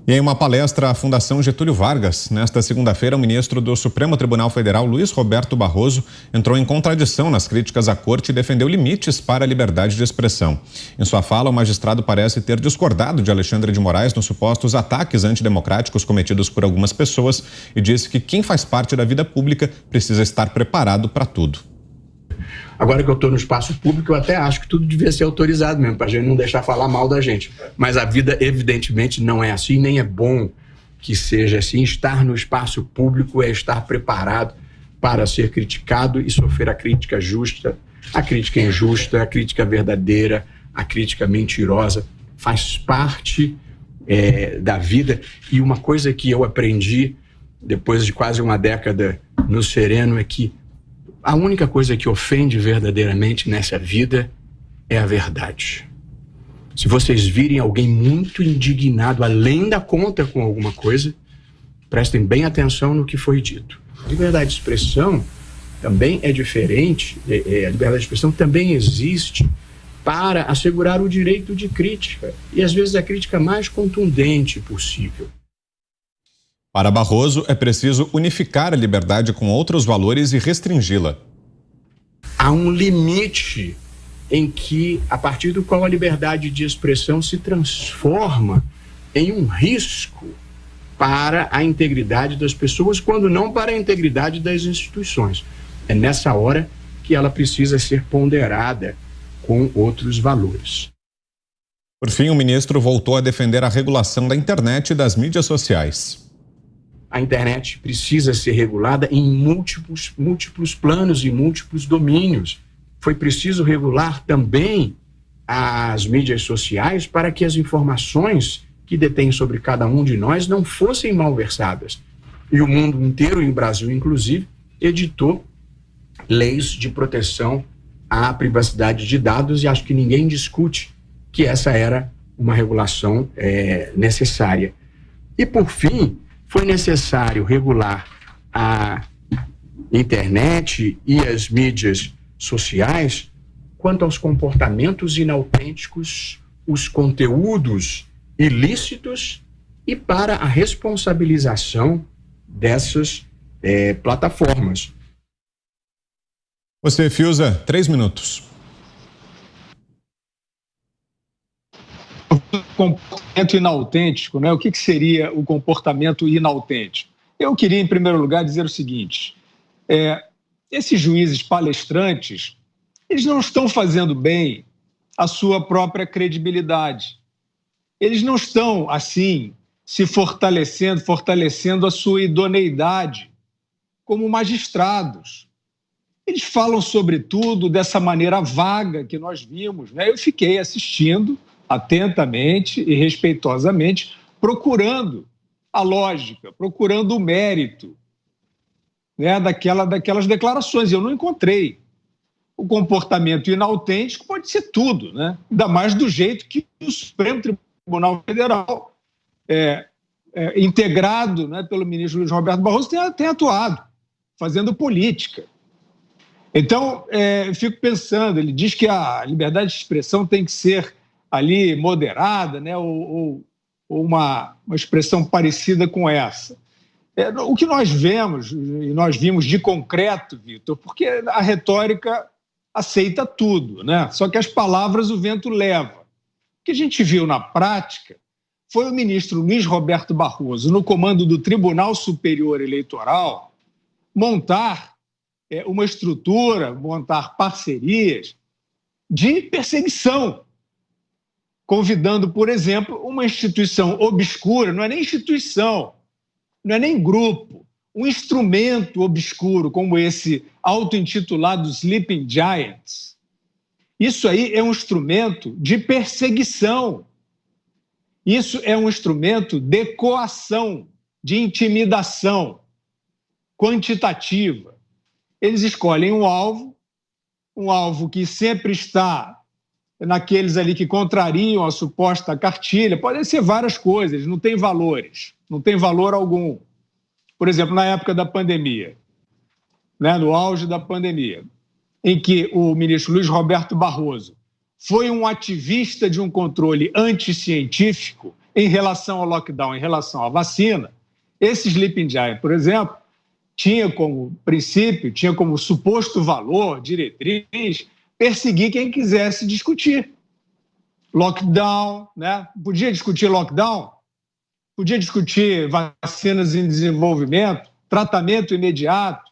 E em uma palestra à Fundação Getúlio Vargas, nesta segunda-feira, o ministro do Supremo Tribunal Federal, Luiz Roberto Barroso, entrou em contradição nas críticas à corte e defendeu limites para a liberdade de expressão. Em sua fala, o magistrado parece ter discordado de Alexandre de Moraes nos supostos ataques antidemocráticos cometidos por algumas pessoas e disse que quem faz parte da vida pública precisa estar preparado para tudo. Agora que eu estou no espaço público, eu até acho que tudo devia ser autorizado mesmo, para a gente não deixar falar mal da gente. Mas a vida, evidentemente, não é assim, nem é bom que seja assim. Estar no espaço público é estar preparado para ser criticado e sofrer a crítica justa, a crítica injusta, a crítica verdadeira, a crítica mentirosa. Faz parte da vida. E uma coisa que eu aprendi, depois de quase uma década no Sereno, é que a única coisa que ofende verdadeiramente nessa vida é a verdade. Se vocês virem alguém muito indignado, além da conta com alguma coisa, prestem bem atenção no que foi dito. A liberdade de expressão também é diferente, a liberdade de expressão também existe para assegurar o direito de crítica, e às vezes a crítica mais contundente possível. Para Barroso, é preciso unificar a liberdade com outros valores e restringi-la. Há um limite em que, a partir do qual a liberdade de expressão se transforma em um risco para a integridade das pessoas, quando não para a integridade das instituições. É nessa hora que ela precisa ser ponderada com outros valores. Por fim, o ministro voltou a defender a regulação da internet e das mídias sociais. A internet precisa ser regulada em múltiplos planos e múltiplos domínios. Foi preciso regular também as mídias sociais para que as informações que detêm sobre cada um de nós não fossem malversadas. E o mundo inteiro, e o Brasil inclusive, editou leis de proteção à privacidade de dados, e acho que ninguém discute que essa era uma regulação necessária. E, por fim, foi necessário regular a internet e as mídias sociais quanto aos comportamentos inautênticos, os conteúdos ilícitos e para a responsabilização dessas plataformas. Você, Fiuza, 3 minutos. Comportamento inautêntico, né? O que seria o comportamento inautêntico? Eu queria, em primeiro lugar, dizer o seguinte: esses juízes palestrantes, eles não estão fazendo bem a sua própria credibilidade. Eles não estão, assim, se fortalecendo a sua idoneidade como magistrados. Eles falam, sobretudo, dessa maneira vaga que nós vimos, né? Eu fiquei assistindo atentamente e respeitosamente, procurando a lógica, procurando o mérito, né, daquelas declarações. Eu não encontrei. O comportamento inautêntico pode ser tudo, né? Ainda mais do jeito que o Supremo Tribunal Federal, integrado, né, pelo ministro Luiz Roberto Barroso, tem atuado, fazendo política. Então, eu fico pensando, ele diz que a liberdade de expressão tem que ser ali moderada, né, ou uma expressão parecida com essa. O que nós vemos, e nós vimos de concreto, Vitor, porque a retórica aceita tudo, né? Só que as palavras o vento leva. O que a gente viu na prática foi o ministro Luiz Roberto Barroso, no comando do Tribunal Superior Eleitoral, montar uma estrutura, montar parcerias de perseguição, convidando, por exemplo, uma instituição obscura, não é nem instituição, não é nem grupo, um instrumento obscuro como esse auto-intitulado Sleeping Giants. Isso aí é um instrumento de perseguição. Isso é um instrumento de coação, de intimidação quantitativa. Eles escolhem um alvo que sempre está naqueles ali que contrariam a suposta cartilha. Podem ser várias coisas, não tem valores, não tem valor algum. Por exemplo, na época da pandemia, né, no auge da pandemia, em que o ministro Luiz Roberto Barroso foi um ativista de um controle anticientífico, em relação ao lockdown, em relação à vacina, esse sleeping giant, por exemplo, tinha como princípio, tinha como suposto valor, diretriz, perseguir quem quisesse discutir. Lockdown, né? Podia discutir lockdown, podia discutir vacinas em desenvolvimento, tratamento imediato.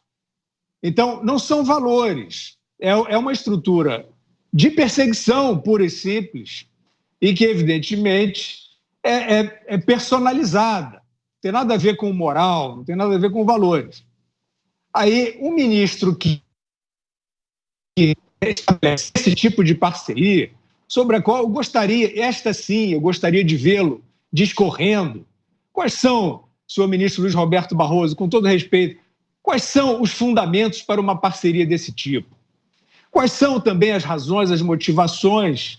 Então, não são valores, é uma estrutura de perseguição pura e simples e que, evidentemente, é personalizada. Não tem nada a ver com moral, não tem nada a ver com valores. Aí, um ministro que estabelece esse tipo de parceria, sobre a qual eu gostaria, esta sim, eu gostaria de vê-lo discorrendo. Quais são, senhor ministro Luiz Roberto Barroso, com todo respeito, quais são os fundamentos para uma parceria desse tipo? Quais são também as razões, as motivações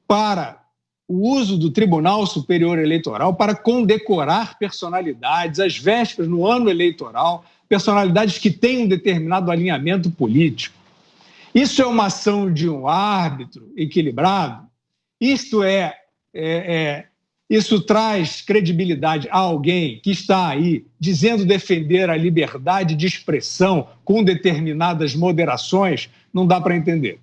para o uso do Tribunal Superior Eleitoral para condecorar personalidades às vésperas, no ano eleitoral, personalidades que têm um determinado alinhamento político? Isso é uma ação de um árbitro equilibrado? Isso traz credibilidade a alguém que está aí dizendo defender a liberdade de expressão com determinadas moderações? Não dá para entender.